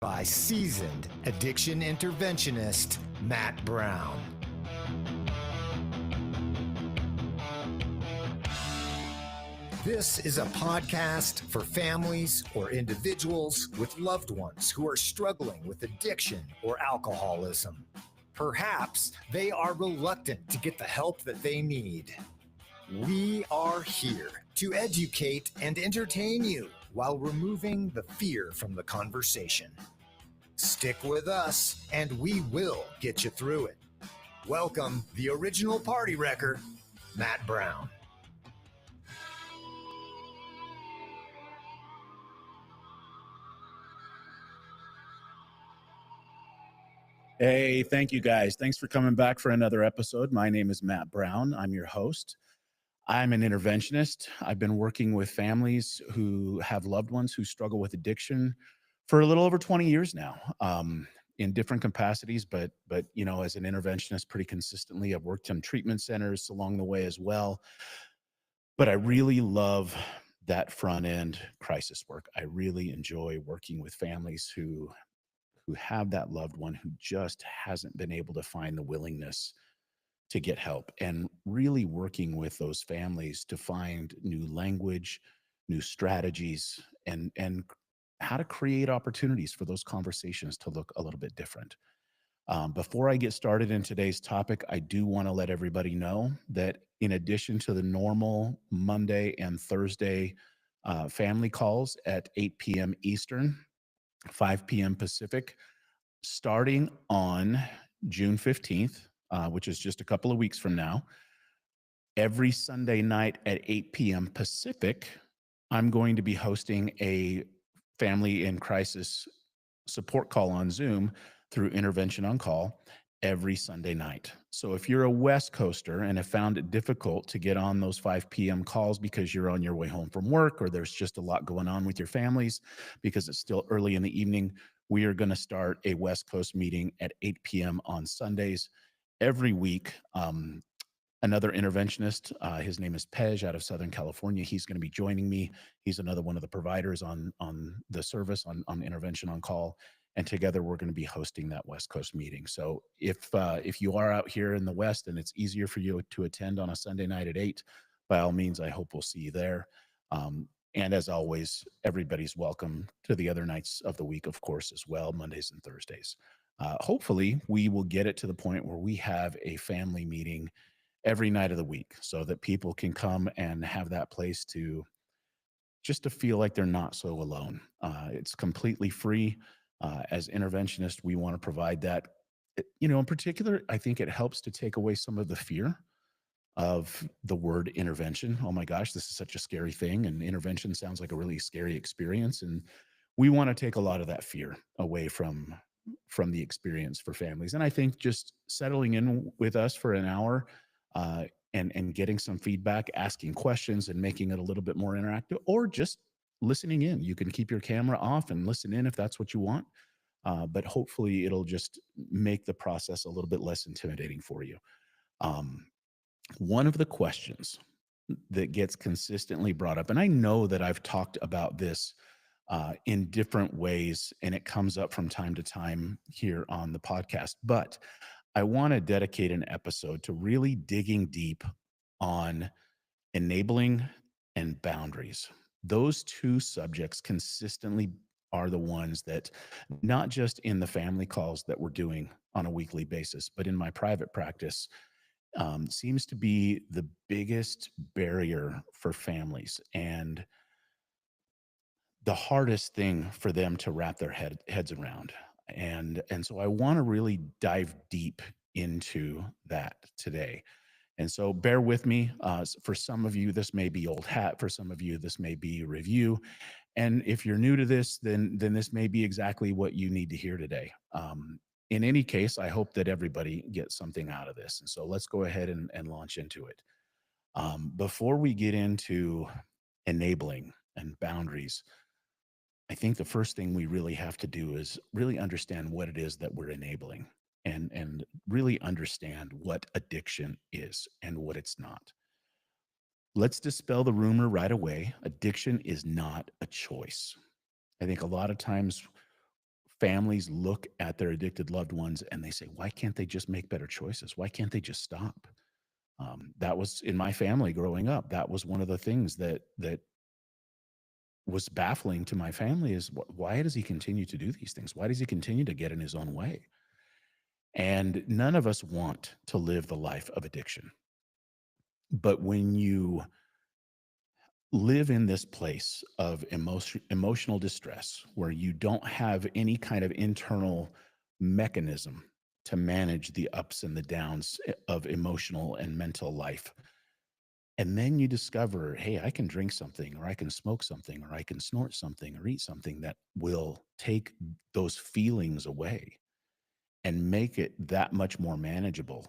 by seasoned addiction interventionist Matt Brown. This is a podcast for families or individuals with loved ones who are struggling with addiction or alcoholism. Perhaps they are reluctant to get the help that they need. We are here to educate and entertain you while removing the fear from the conversation. Stick with us and we will get you through it. Welcome, the original party wrecker, Matt Brown. Hey, thank you guys. Thanks for coming back for another episode. My name is Matt Brown. I'm your host. I'm an interventionist. I've been working with families who have loved ones who struggle with addiction for a little over 20 years now, in different capacities, but you know, as an interventionist pretty consistently. I've worked in treatment centers along the way as well. But I really love that front end crisis work. I really enjoy working with families who have that loved one who just hasn't been able to find the willingness to get help, and really working with those families to find new language, new strategies, and how to create opportunities for those conversations to look a little bit different. Before I get started in today's topic, I do want to let everybody know that in addition to the normal Monday and Thursday family calls at 8 p.m. Eastern, 5 p.m. Pacific, starting on June 15th, which is just a couple of weeks from now, every Sunday night at 8 p.m. Pacific, I'm going to be hosting a family in crisis support call on Zoom through Intervention on Call every Sunday night. So if you're a West Coaster and have found it difficult to get on those 5 p.m. calls because you're on your way home from work, or there's just a lot going on with your families because it's still early in the evening, we are going to start a West Coast meeting at 8 p.m. on Sundays every week. Another interventionist, his name is Pej out of Southern California. He's going to be joining me. He's another one of the providers on the service on Intervention on Call. And together we're going to be hosting that West Coast meeting. So if you are out here in the West and it's easier for you to attend on a Sunday night at 8, by all means, I hope we'll see you there. And as always, everybody's welcome to the other nights of the week, of course, as well, Mondays and Thursdays. Hopefully, we will get it to the point where we have a family meeting every night of the week so that people can come and have that place to just to feel like they're not so alone. It's completely free. As interventionists, we want to provide that. You know, in particular, I think it helps to take away some of the fear of the word intervention. Oh my gosh, this is such a scary thing. And intervention sounds like a really scary experience. And we want to take a lot of that fear away from the experience for families. And I think just settling in with us for an hour and getting some feedback, asking questions and making it a little bit more interactive, or just listening in. You can keep your camera off and listen in if that's what you want. But hopefully it'll just make the process a little bit less intimidating for you. One of the questions that gets consistently brought up, and I know that I've talked about this in different ways, and it comes up from time to time here on the podcast, but I want to dedicate an episode to really digging deep on enabling and boundaries. Those two subjects consistently are the ones that, not just in the family calls that we're doing on a weekly basis, but in my private practice, seems to be the biggest barrier for families and the hardest thing for them to wrap their heads around. And so I want to really dive deep into that today. And so bear with me. For some of you, this may be old hat. For some of you, this may be review. And if you're new to this, then this may be exactly what you need to hear today. In any case, I hope that everybody gets something out of this. And so let's go ahead and launch into it. Before we get into enabling and boundaries, I think the first thing we really have to do is really understand what it is that we're enabling, and really understand what addiction is and what it's not. Let's dispel the rumor right away. Addiction is not a choice. I think a lot of times families look at their addicted loved ones and they say, why can't they just make better choices? Why can't they just stop? That was in my family growing up. That was one of the things that was baffling to my family is why does he continue to do these things? Why does he continue to get in his own way? And none of us want to live the life of addiction. But when you live in this place of emotional distress where you don't have any kind of internal mechanism to manage the ups and the downs of emotional and mental life, and then you discover, hey, I can drink something, or I can smoke something, or I can snort something, or eat something that will take those feelings away and make it that much more manageable.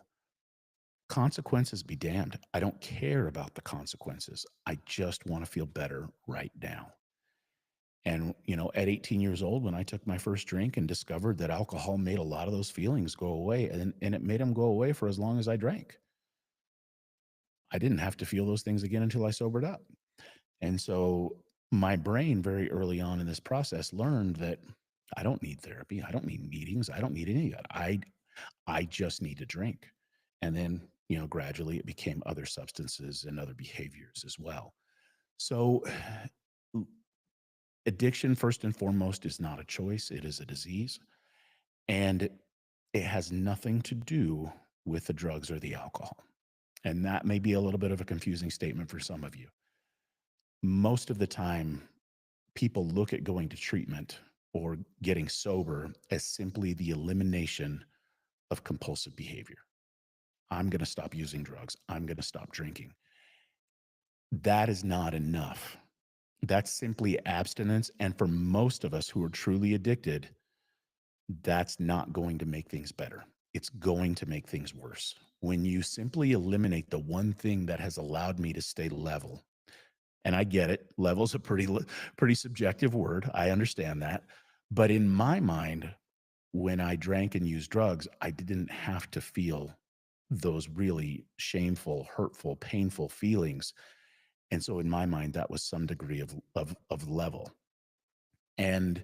Consequences be damned. I don't care about the consequences. I just want to feel better right now. And, at 18 years old, when I took my first drink and discovered that alcohol made a lot of those feelings go away, and it made them go away for as long as I drank, I didn't have to feel those things again until I sobered up. And so my brain, very early on in this process, learned that I don't need therapy. I don't need meetings. I don't need any of that. I just need to drink. And then, gradually it became other substances and other behaviors as well. So addiction, first and foremost, is not a choice. It is a disease. And it has nothing to do with the drugs or the alcohol. And that may be a little bit of a confusing statement for some of you. Most of the time, people look at going to treatment or getting sober as simply the elimination of compulsive behavior. I'm going to stop using drugs. I'm going to stop drinking. That is not enough. That's simply abstinence. And for most of us who are truly addicted, that's not going to make things better. It's going to make things worse. When you simply eliminate the one thing that has allowed me to stay level, and I get it, level's a pretty subjective word. I understand that. But in my mind, when I drank and used drugs, I didn't have to feel those really shameful, hurtful, painful feelings. And so in my mind, that was some degree of level. And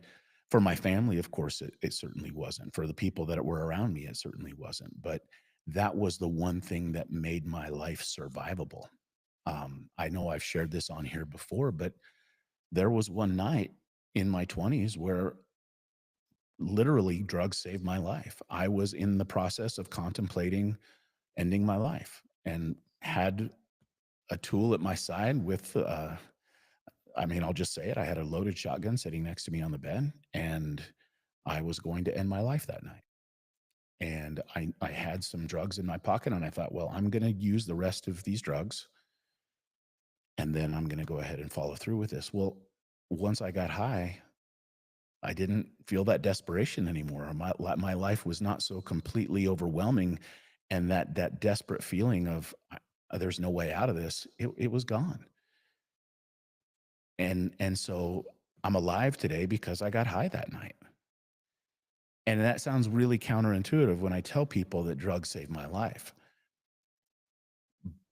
for my family, of course, it certainly wasn't. For the people that were around me, it certainly wasn't. But that was the one thing that made my life survivable. I know I've shared this on here before, but there was one night in my 20s where literally drugs saved my life. I was in the process of contemplating ending my life and had a tool at my side with, I'll just say it. I had a loaded shotgun sitting next to me on the bed, and I was going to end my life that night. And I had some drugs in my pocket, and I thought, well, I'm going to use the rest of these drugs, and then I'm going to go ahead and follow through with this. Well, once I got high, I didn't feel that desperation anymore. My life was not so completely overwhelming, and that desperate feeling of there's no way out of this. It was gone. And so I'm alive today because I got high that night. And that sounds really counterintuitive when I tell people that drugs saved my life.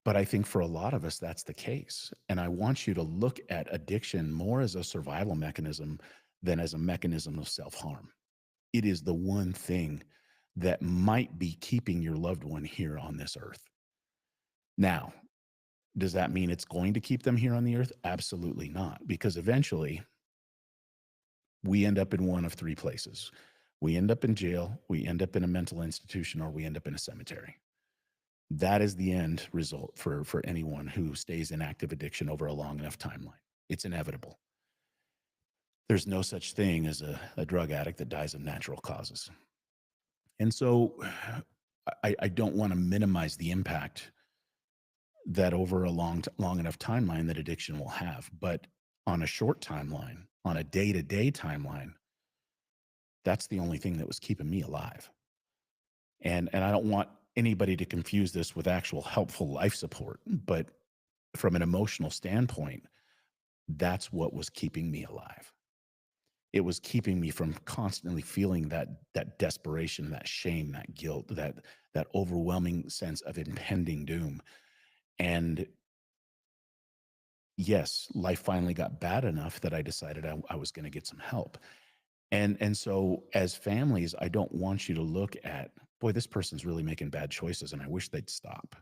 But I think for a lot of us, that's the case. And I want you to look at addiction more as a survival mechanism than as a mechanism of self-harm. It is the one thing that might be keeping your loved one here on this earth. Now, does that mean it's going to keep them here on the earth? Absolutely not, because eventually we end up in one of three places. We end up in jail, we end up in a mental institution, or we end up in a cemetery. That is the end result for anyone who stays in active addiction over a long enough timeline. It's inevitable. There's no such thing as a drug addict that dies of natural causes. And so I don't want to minimize the impact that over a long enough timeline that addiction will have. But on a short timeline, on a day-to-day timeline, that's the only thing that was keeping me alive. And I don't want anybody to confuse this with actual helpful life support, but from an emotional standpoint, that's what was keeping me alive. It was keeping me from constantly feeling that desperation, that shame, that guilt, that overwhelming sense of impending doom. And yes, life finally got bad enough that I decided I was going to get some help. And so as families, I don't want you to look at, boy, this person's really making bad choices and I wish they'd stop.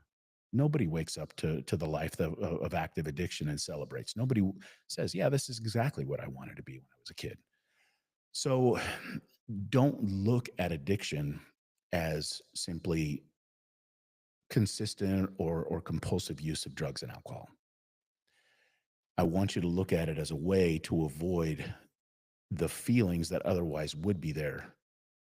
Nobody wakes up to the life of active addiction and celebrates. Nobody says, yeah, this is exactly what I wanted to be when I was a kid. So don't look at addiction as simply consistent or compulsive use of drugs and alcohol. I want you to look at it as a way to avoid the feelings that otherwise would be there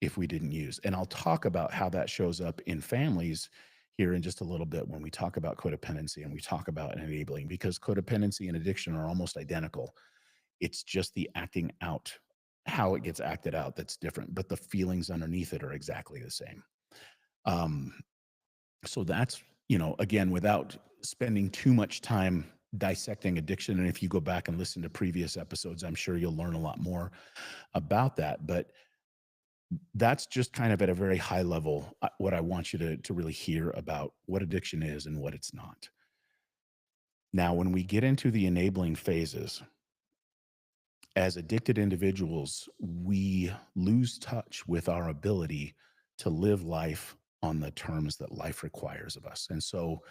if we didn't use. And I'll talk about how that shows up in families here in just a little bit when we talk about codependency and we talk about enabling, because codependency and addiction are almost identical. It's just the acting out, how it gets acted out that's different, but the feelings underneath it are exactly the same. Um, so that's, again, without spending too much time dissecting addiction. And if you go back and listen to previous episodes, I'm sure you'll learn a lot more about that. But that's just kind of at a very high level what I want you to really hear about what addiction is and what it's not. Now, when we get into the enabling phases, as addicted individuals, we lose touch with our ability to live life on the terms that life requires of us. And so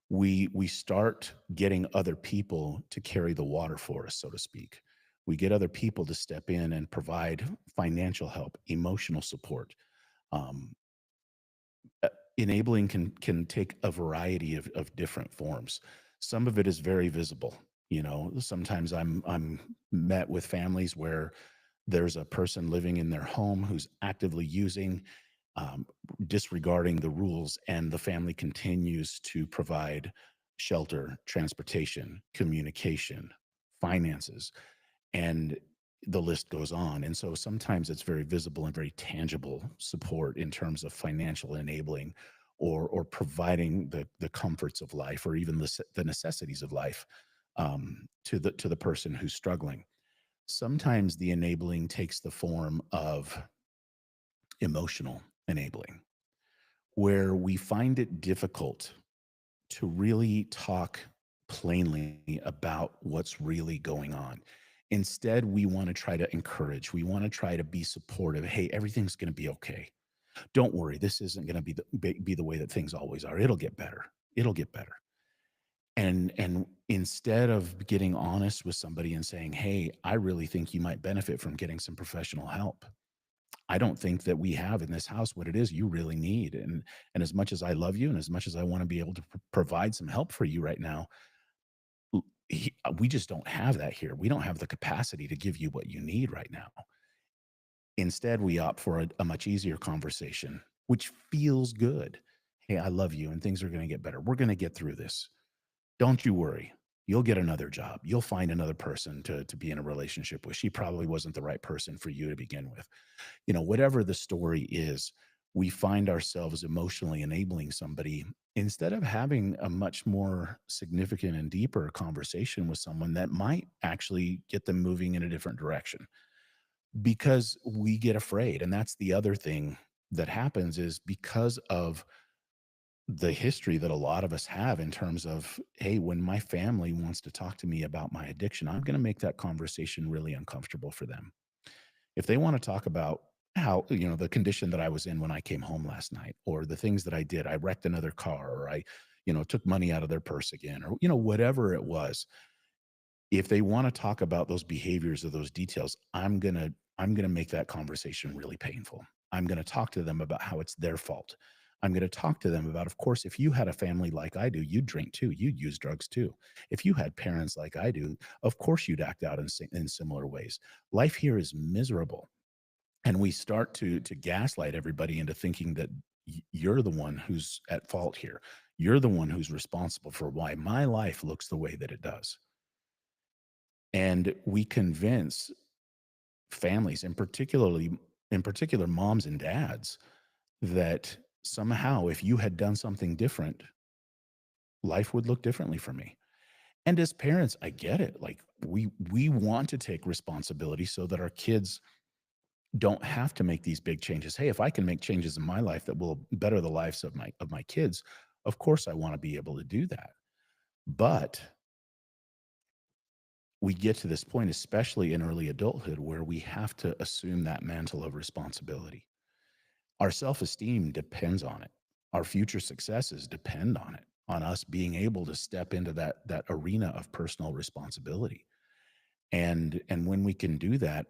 we start getting other people to carry the water for us, so to speak. We get other people to step in and provide financial help, emotional support. Um, Enabling can take a variety of different forms. Some of it is very visible. Sometimes I'm met with families where there's a person living in their home who's actively using, um, disregarding the rules, and the family continues to provide shelter, transportation, communication, finances, and the list goes on. And so sometimes it's very visible and very tangible support in terms of financial enabling or providing the comforts of life or even the necessities of life, to the person who's struggling. Sometimes the enabling takes the form of emotional enabling, where we find it difficult to really talk plainly about what's really going on. Instead, we want to try to encourage, we want to try to be supportive. Hey, everything's going to be okay. Don't worry. This isn't going to be the way that things always are. It'll get better. It'll get better. And instead of getting honest with somebody and saying, "Hey, I really think you might benefit from getting some professional help. I don't think that we have in this house what it is you really need. And as much as I love you and as much as I want to be able to provide some help for you right now, we just don't have that here. We don't have the capacity to give you what you need right now." Instead, we opt for a much easier conversation, which feels good. Hey, I love you and things are going to get better. We're going to get through this. Don't you worry. You'll get another job. You'll find another person to be in a relationship with. She probably wasn't the right person for you to begin with. Whatever the story is, we find ourselves emotionally enabling somebody instead of having a much more significant and deeper conversation with someone that might actually get them moving in a different direction, because we get afraid. And that's the other thing that happens, is because of the history that a lot of us have in terms of, hey, when my family wants to talk to me about my addiction, I'm going to make that conversation really uncomfortable for them. If they want to talk about how, the condition that I was in when I came home last night, or the things that I did, I wrecked another car, or I, took money out of their purse again, or, whatever it was. If they want to talk about those behaviors or those details, I'm going to make that conversation really painful. I'm going to talk to them about how it's their fault. I'm going to talk to them about, of course, if you had a family like I do, you'd drink too, you'd use drugs too. If you had parents like I do, of course you'd act out in similar ways. Life here is miserable. And we start to gaslight everybody into thinking that you're the one who's at fault here. You're the one who's responsible for why my life looks the way that it does. And we convince families, and in particular moms and dads, that somehow if you had done something different, life would look differently for me. And as parents, I get it. Like, we want to take responsibility so that our kids don't have to make these big changes. Hey, if I can make changes in my life that will better the lives of my kids, of course I want to be able to do that. But we get to this point, especially in early adulthood, where we have to assume that mantle of responsibility. Our self-esteem depends on it. Our future successes depend on it, on us being able to step into that arena of personal responsibility. And when we can do that,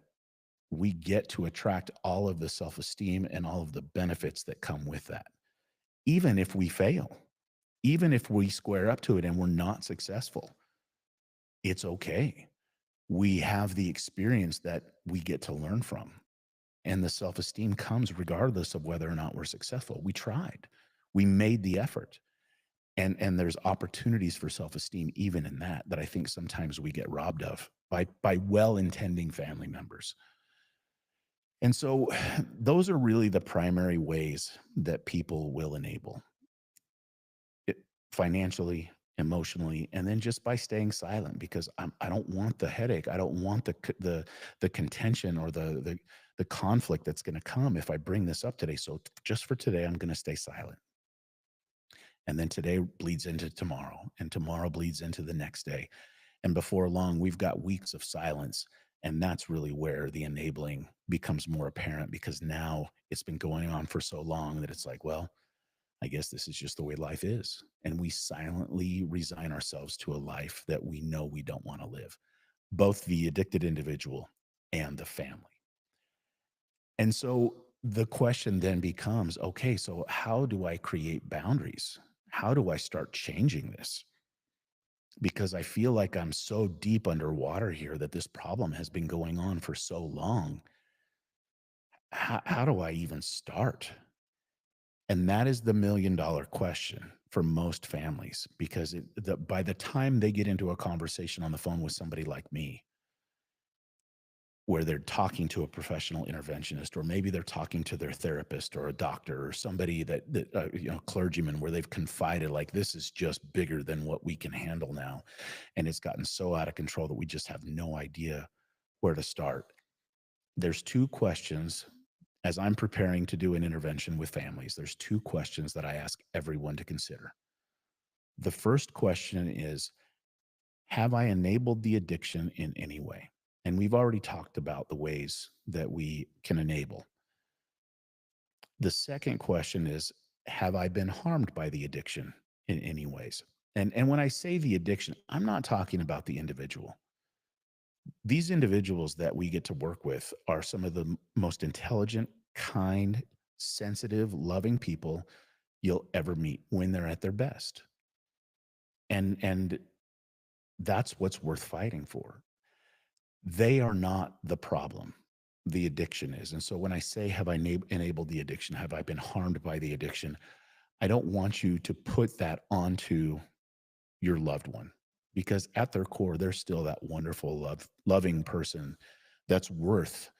we get to attract all of the self-esteem and all of the benefits that come with that. Even if we fail, even if we square up to it and we're not successful, it's okay. We have the experience that we get to learn from. And the self-esteem comes regardless of whether or not we're successful. We tried. We made the effort. And there's opportunities for self-esteem even in that I think sometimes we get robbed of by well-intending family members. And so those are really the primary ways that people will enable it: financially, emotionally, and then just by staying silent, because I don't want the headache. I don't want the contention or the conflict that's going to come if I bring this up today. So just for today, I'm going to stay silent. And then today bleeds into tomorrow, and tomorrow bleeds into the next day. And before long, we've got weeks of silence. And that's really where the enabling becomes more apparent, because now it's been going on for so long that it's like, well, I guess this is just the way life is. And we silently resign ourselves to a life that we know we don't want to live, both the addicted individual and the family. And so the question then becomes, okay, so how do I create boundaries? How do I start changing this? Because I feel like I'm so deep underwater here that this problem has been going on for so long. How do I even start? And that is the $1,000,000 question for most families, because by the time they get into a conversation on the phone with somebody like me, where they're talking to a professional interventionist, or maybe they're talking to their therapist or a doctor or somebody clergyman, where they've confided, like, this is just bigger than what we can handle now. And it's gotten so out of control that we just have no idea where to start. There's two questions. As I'm preparing to do an intervention with families, there's two questions that I ask everyone to consider. The first question is, have I enabled the addiction in any way? And we've already talked about the ways that we can enable. The second question is, have I been harmed by the addiction in any ways? And when I say the addiction, I'm not talking about the individual. These individuals that we get to work with are some of the most intelligent, kind, sensitive, loving people you'll ever meet when they're at their best. And that's what's worth fighting for. They are not the problem. The addiction is. And so when I say, have I enabled the addiction? Have I been harmed by the addiction? I don't want you to put that onto your loved one, because at their core, they're still that wonderful, loving person that's worth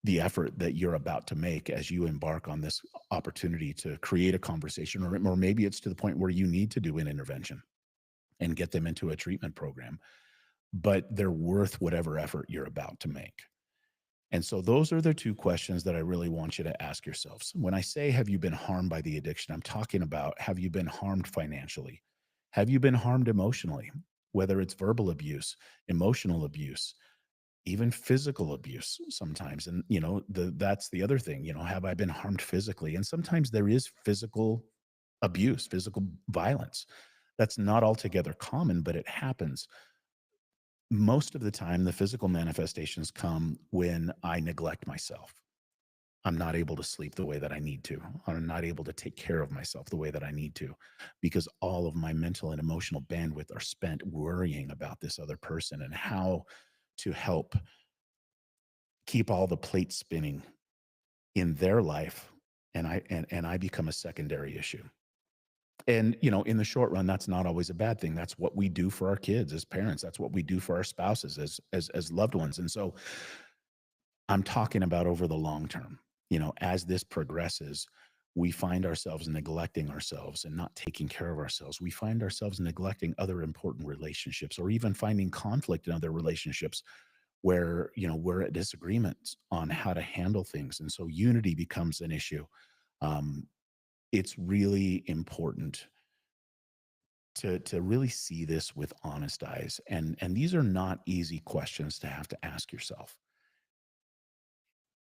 the effort that you're about to make as you embark on this opportunity to create a conversation, or maybe it's to the point where you need to do an intervention and get them into a treatment program, but they're worth whatever effort you're about to make. And so those are the two questions that I really want you to ask yourselves. When I say, have you been harmed by the addiction? I'm talking about, have you been harmed financially? Have you been harmed emotionally? Whether it's verbal abuse, emotional abuse, even physical abuse sometimes. And, that's the other thing, have I been harmed physically? And sometimes there is physical abuse, physical violence. That's not altogether common, but it happens. Most of the time, the physical manifestations come when I neglect myself. I'm not able to sleep the way that I need to. I'm not able to take care of myself the way that I need to, because all of my mental and emotional bandwidth are spent worrying about this other person and how to help keep all the plates spinning in their life. And I become a secondary issue. And, in the short run, that's not always a bad thing. That's what we do for our kids as parents. That's what we do for our spouses as loved ones. And so I'm talking about over the long term. As this progresses, we find ourselves neglecting ourselves and not taking care of ourselves. We find ourselves neglecting other important relationships, or even finding conflict in other relationships where, we're at disagreements on how to handle things. And so unity becomes an issue. It's really important to really see this with honest eyes. And these are not easy questions to have to ask yourself.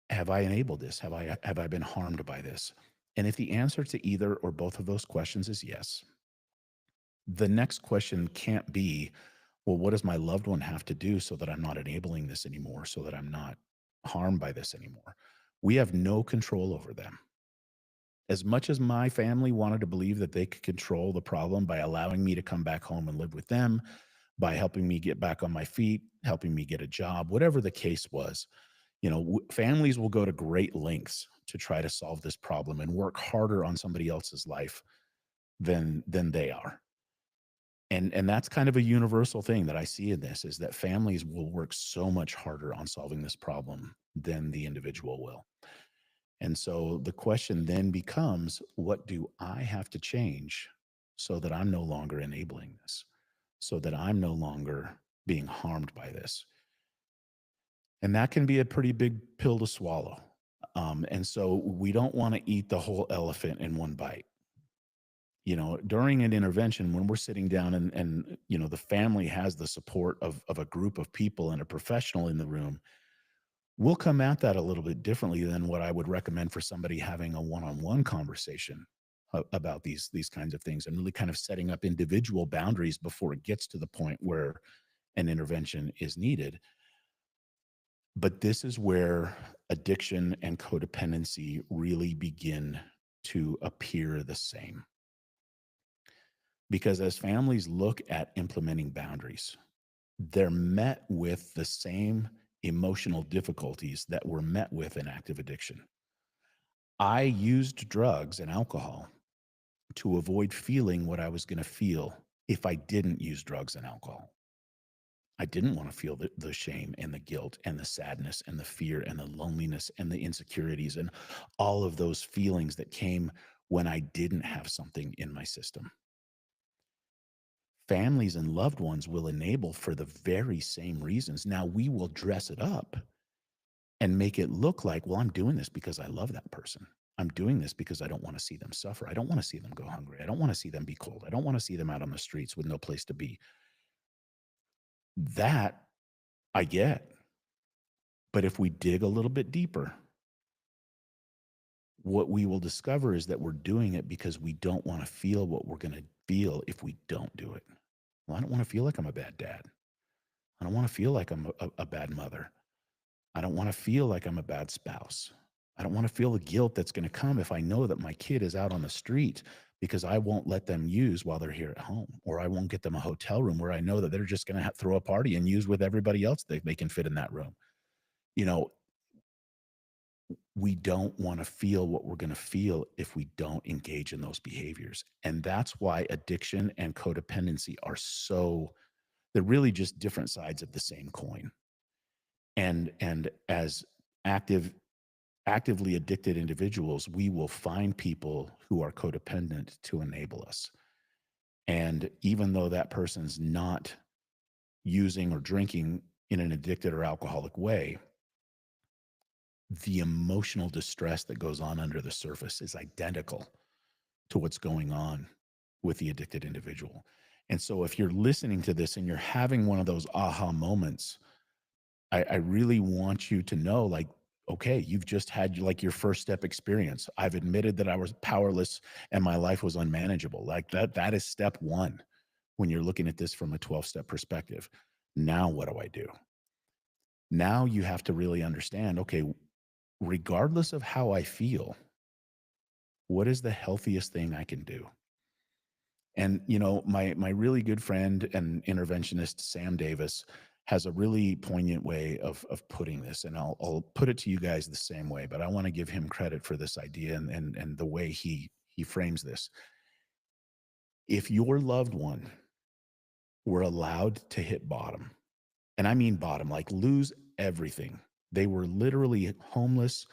Have I enabled this? Have I been harmed by this? And if the answer to either or both of those questions is yes, the next question can't be, well, what does my loved one have to do so that I'm not enabling this anymore, so that I'm not harmed by this anymore? We have no control over them. As much as my family wanted to believe that they could control the problem by allowing me to come back home and live with them, by helping me get back on my feet, helping me get a job, whatever the case was, families will go to great lengths to try to solve this problem and work harder on somebody else's life than they are. And that's kind of a universal thing that I see in this, is that families will work so much harder on solving this problem than the individual will. And so the question then becomes, what do I have to change so that I'm no longer enabling this, so that I'm no longer being harmed by this? And that can be a pretty big pill to swallow. And so we don't want to eat the whole elephant in one bite. During an intervention, when we're sitting down and the family has the support of a group of people and a professional in the room, we'll come at that a little bit differently than what I would recommend for somebody having a one-on-one conversation about these kinds of things, and really kind of setting up individual boundaries before it gets to the point where an intervention is needed. But this is where addiction and codependency really begin to appear the same. Because as families look at implementing boundaries, they're met with the same emotional difficulties that were met with in active addiction. I used drugs and alcohol to avoid feeling what I was going to feel if I didn't use drugs and alcohol. I didn't want to feel the shame and the guilt and the sadness and the fear and the loneliness and the insecurities and all of those feelings that came when I didn't have something in my system. Families and loved ones will enable for the very same reasons. Now, we will dress it up and make it look like, well, I'm doing this because I love that person. I'm doing this because I don't want to see them suffer. I don't want to see them go hungry. I don't want to see them be cold. I don't want to see them out on the streets with no place to be. That I get. But if we dig a little bit deeper, what we will discover is that we're doing it because we don't want to feel what we're going to feel if we don't do it. Well, I don't want to feel like I'm a bad dad. I don't want to feel like I'm a bad mother. I don't want to feel like I'm a bad spouse. I don't want to feel the guilt that's going to come if I know that my kid is out on the street because I won't let them use while they're here at home, or I won't get them a hotel room where I know that they're just going to throw a party and use with everybody else they can fit in that room. You know, we don't want to feel what we're going to feel if we don't engage in those behaviors. And that's why addiction and codependency are they're really just different sides of the same coin. And as actively addicted individuals, we will find people who are codependent to enable us. And even though that person's not using or drinking in an addicted or alcoholic way, the emotional distress that goes on under the surface is identical to what's going on with the addicted individual. And so if you're listening to this and you're having one of those aha moments, I really want you to know, like, okay, you've just had like your first step experience. I've admitted that I was powerless and my life was unmanageable. Like that is step one when you're looking at this from a 12-step perspective. Now, what do I do? Now you have to really understand, okay, regardless of how I feel, what is the healthiest thing I can do? And my really good friend and interventionist Sam Davis has a really poignant way of putting this, and I'll put it to you guys the same way. But I want to give him credit for this idea and the way he frames this. If your loved one were allowed to hit bottom, and I mean bottom, like lose everything, they were literally homeless,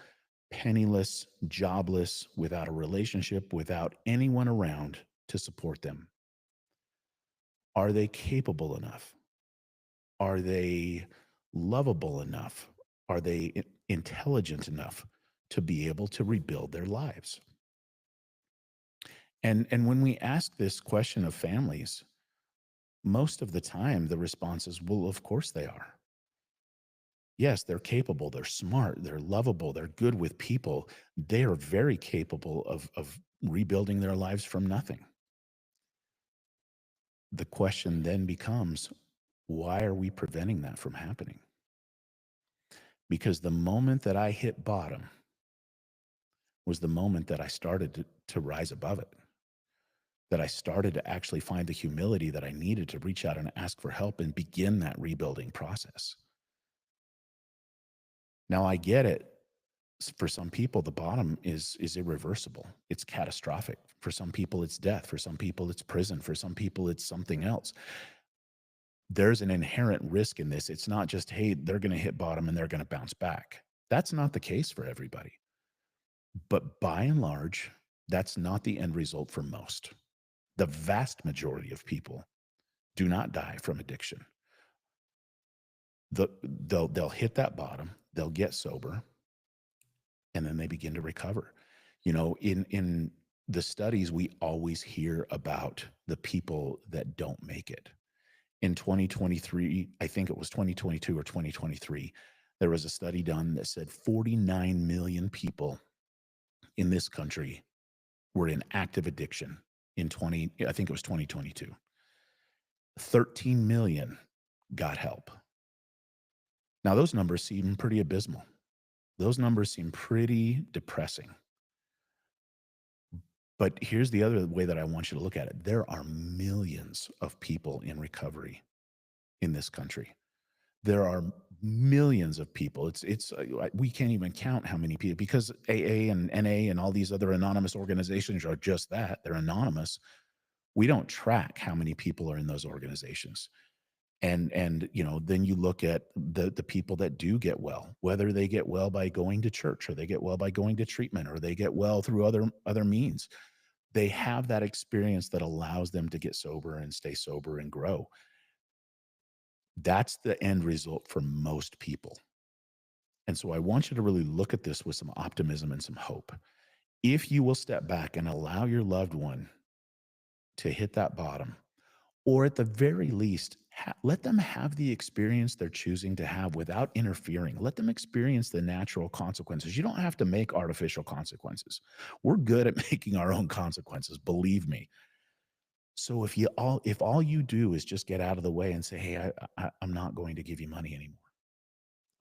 penniless, jobless, without a relationship, without anyone around to support them. Are they capable enough? Are they lovable enough? Are they intelligent enough to be able to rebuild their lives? And when we ask this question of families, most of the time the response is, well, of course they are. Yes, they're capable, they're smart, they're lovable, they're good with people. They are very capable of rebuilding their lives from nothing. The question then becomes, why are we preventing that from happening? Because the moment that I hit bottom was the moment that I started to rise above it, that I started to actually find the humility that I needed to reach out and ask for help and begin that rebuilding process. Now, I get it. For some people, the bottom is irreversible. It's catastrophic. For some people, it's death. For some people, it's prison. For some people, it's something else. There's an inherent risk in this. It's not just, hey, they're going to hit bottom and they're going to bounce back. That's not the case for everybody. But by and large, that's not the end result for most. The vast majority of people do not die from addiction. They'll hit that bottom, they'll get sober, and then they begin to recover. You know, in the studies, we always hear about the people that don't make it. In 2023, I think it was 2022 or 2023, there was a study done that said 49 million people in this country were in active addiction I think it was 2022. 13 million got help. Now, those numbers seem pretty abysmal. Those numbers seem pretty depressing. But here's the other way that I want you to look at it. There are millions of people in recovery in this country. There are millions of people. It's we can't even count how many people, because AA and NA and all these other anonymous organizations are just that. They're anonymous. We don't track how many people are in those organizations. And you know, then you look at the people that do get well, whether they get well by going to church, or they get well by going to treatment, or they get well through other means. They have that experience that allows them to get sober and stay sober and grow. That's the end result for most people. And so I want you to really look at this with some optimism and some hope. If you will step back and allow your loved one to hit that bottom, or at the very least, let them have the experience they're choosing to have without interfering. Let them experience the natural consequences. You don't have to make artificial consequences. We're good at making our own consequences, believe me. So if all you do is just get out of the way and say, hey, I'm not going to give you money anymore.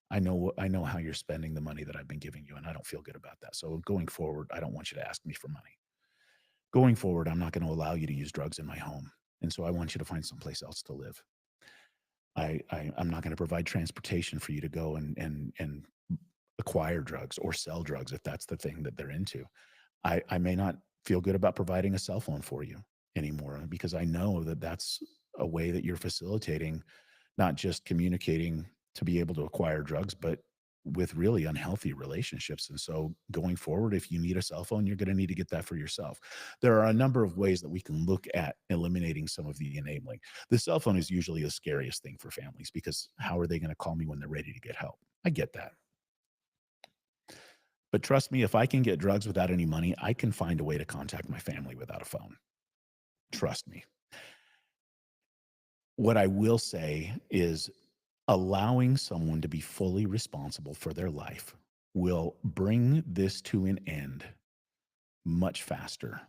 I know how you're spending the money that I've been giving you, and I don't feel good about that. So going forward, I don't want you to ask me for money. Going forward, I'm not going to allow you to use drugs in my home. And so I want you to find someplace else to live. I'm not going to provide transportation for you to go and acquire drugs or sell drugs if that's the thing that they're into. I may not feel good about providing a cell phone for you anymore, because I know that that's a way that you're facilitating not just communicating to be able to acquire drugs, but with really unhealthy relationships. And so going forward, if you need a cell phone, you're going to need to get that for yourself. There are a number of ways that we can look at eliminating some of the enabling. The cell phone is usually the scariest thing for families, because how are they going to call me when they're ready to get help? I get that. But trust me, if I can get drugs without any money, I can find a way to contact my family without a phone. Trust me. What I will say is, allowing someone to be fully responsible for their life will bring this to an end much faster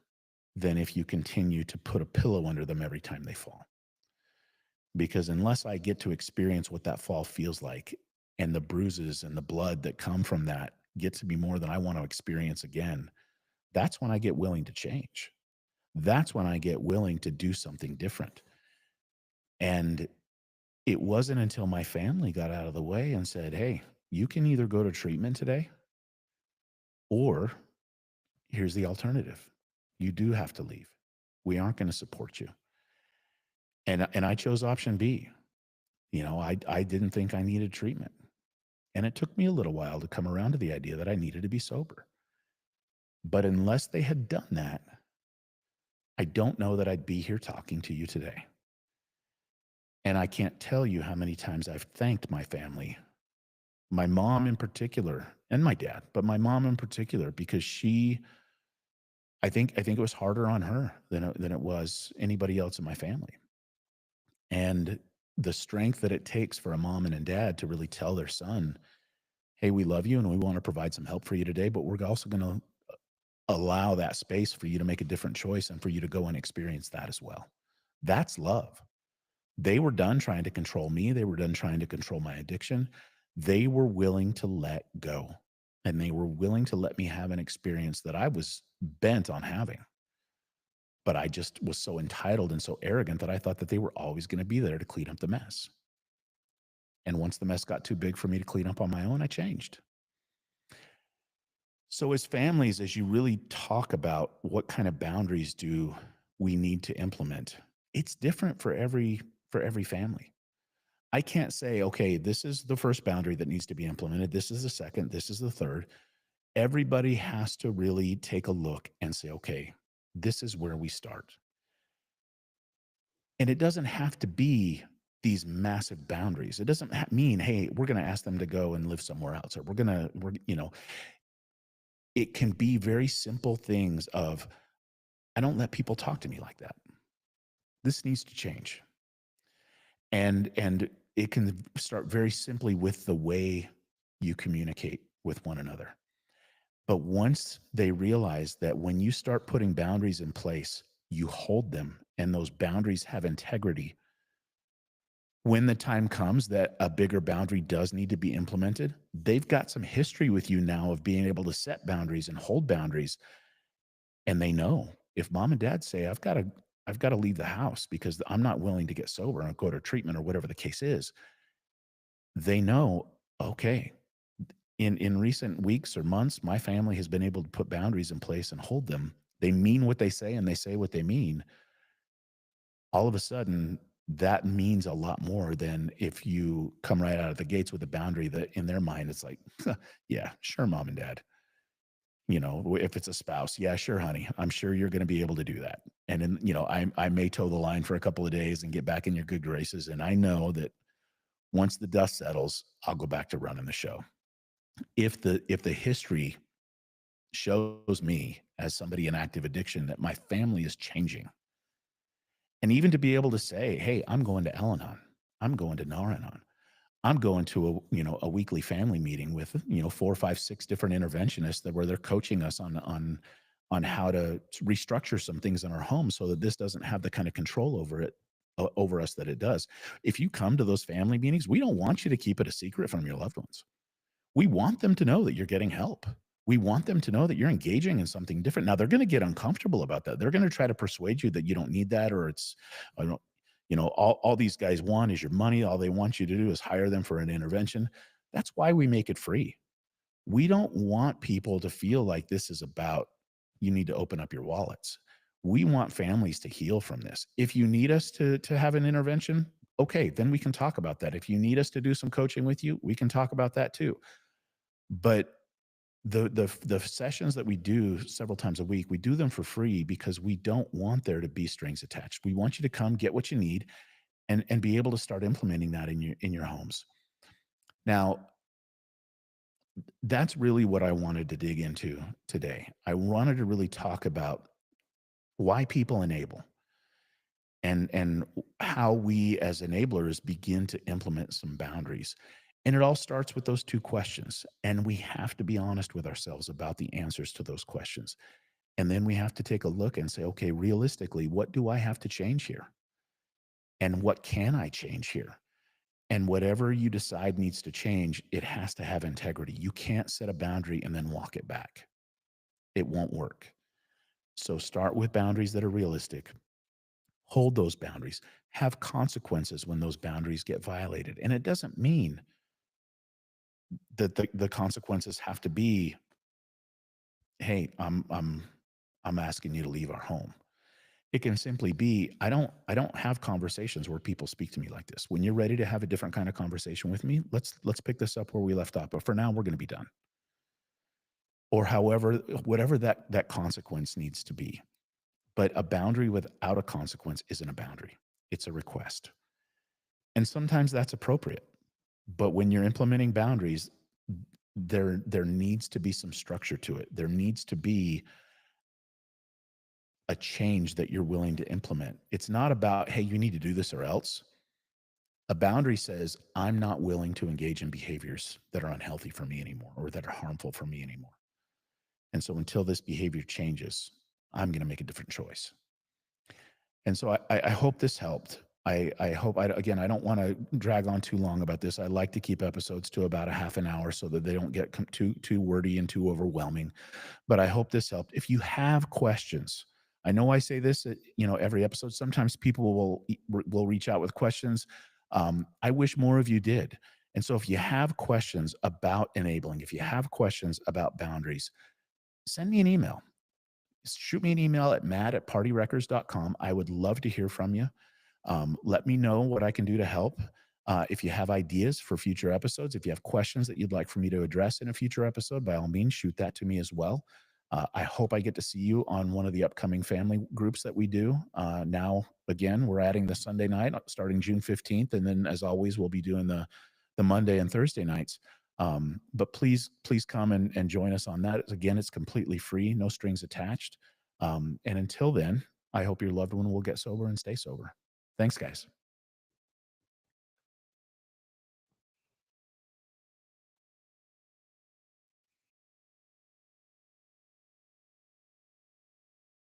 than if you continue to put a pillow under them every time they fall. Because unless I get to experience what that fall feels like, and the bruises and the blood that come from that get to be more than I want to experience again, that's when I get willing to change. That's when I get willing to do something different. And it wasn't until my family got out of the way and said, hey, you can either go to treatment today, or here's the alternative. You do have to leave. We aren't going to support you. And I chose option B. You know, I didn't think I needed treatment. And it took me a little while to come around to the idea that I needed to be sober. But unless they had done that, I don't know that I'd be here talking to you today. And I can't tell you how many times I've thanked my family, my mom in particular, and my dad, but my mom in particular, because she I think it was harder on her than it was anybody else in my family. And the strength that it takes for a mom and a dad to really tell their son, "Hey, we love you and we want to provide some help for you today, but we're also going to allow that space for you to make a different choice and for you to go and experience that as well." That's love. They were done trying to control me. They were done trying to control my addiction. They were willing to let go, and they were willing to let me have an experience that I was bent on having. But I just was so entitled and so arrogant that I thought that they were always going to be there to clean up the mess. And once the mess got too big for me to clean up on my own, I changed. So, as families, as you really talk about what kind of boundaries do we need to implement, it's different for every family. I can't say, okay, this is the first boundary that needs to be implemented. This is the second. This is the third. Everybody has to really take a look and say, okay, this is where we start. And it doesn't have to be these massive boundaries. It doesn't mean, hey, we're going to ask them to go and live somewhere else, or it can be very simple things of, I don't let people talk to me like that. This needs to change. And it can start very simply with the way you communicate with one another. But once they realize that when you start putting boundaries in place, you hold them and those boundaries have integrity. When the time comes that a bigger boundary does need to be implemented, they've got some history with you now of being able to set boundaries and hold boundaries. And they know if mom and dad say, I've got to leave the house because I'm not willing to get sober and go to treatment or whatever the case is, they know, okay, in recent weeks or months, my family has been able to put boundaries in place and hold them. They mean what they say and they say what they mean. All of a sudden, that means a lot more than if you come right out of the gates with a boundary that in their mind, it's like, yeah, sure, mom and dad. If it's a spouse, yeah, sure, honey, I'm sure you're going to be able to do that. And then, I may toe the line for a couple of days and get back in your good graces. And I know that once the dust settles, I'll go back to running the show. If the history shows me as somebody in active addiction that my family is changing, and even to be able to say, hey, I'm going to Al-Anon, I'm going to Nar-Anon, I'm going to a weekly family meeting with 4, 5, 6 different interventionists where they're coaching us on how to restructure some things in our home so that this doesn't have the kind of control over us that it does. If you come to those family meetings, we don't want you to keep it a secret from your loved ones. We want them to know that you're getting help. We want them to know that you're engaging in something different. Now they're going to get uncomfortable about that. They're going to try to persuade you that you don't need that, or it's, I don't, all these guys want is your money. All they want you to do is hire them for an intervention. That's why we make it free. We don't want people to feel like this is about, you need to open up your wallets. We want families to heal from this. If you need us to have an intervention, okay, then we can talk about that. If you need us to do some coaching with you, we can talk about that too. But the sessions that we do several times a week, we do them for free because we don't want there to be strings attached. We want you to come get what you need and be able to start implementing that in your homes. Now, that's really what I wanted to dig into today. I wanted to really talk about why people enable and how we as enablers begin to implement some boundaries. And it all starts with those two questions. And we have to be honest with ourselves about the answers to those questions. And then we have to take a look and say, okay, realistically, what do I have to change here? And what can I change here? And whatever you decide needs to change, it has to have integrity. You can't set a boundary and then walk it back. It won't work. So start with boundaries that are realistic. Hold those boundaries. Have consequences when those boundaries get violated. And it doesn't mean that the consequences have to be, hey, I'm asking you to leave our home. It can simply be, I don't have conversations where people speak to me like this. When you're ready to have a different kind of conversation with me, let's pick this up where we left off. But for now, we're going to be done. Or however, whatever that consequence needs to be. But a boundary without a consequence isn't a boundary. It's a request. And sometimes that's appropriate. But when you're implementing boundaries, there needs to be some structure to it. There needs to be a change that you're willing to implement. It's not about, hey, you need to do this or else. A boundary says, I'm not willing to engage in behaviors that are unhealthy for me anymore or that are harmful for me anymore. And so until this behavior changes, I'm going to make a different choice. And so I hope this helped. I hope, again, I don't want to drag on too long about this. I like to keep episodes to about a half an hour so that they don't get too wordy and too overwhelming. But I hope this helped. If you have questions, I know I say this at, every episode. Sometimes people will reach out with questions. I wish more of you did. And so if you have questions about enabling, if you have questions about boundaries, send me an email. Shoot me an email at matt@partyrecords.com. I would love to hear from you. Let me know what I can do to help. If you have ideas for future episodes, if you have questions that you'd like for me to address in a future episode, by all means, shoot that to me as well. I hope I get to see you on one of the upcoming family groups that we do. Now, again, we're adding the Sunday night starting June 15th. And then, as always, we'll be doing the Monday and Thursday nights. But please come and join us on that. Again, it's completely free, no strings attached. And until then, I hope your loved one will get sober and stay sober. Thanks, guys.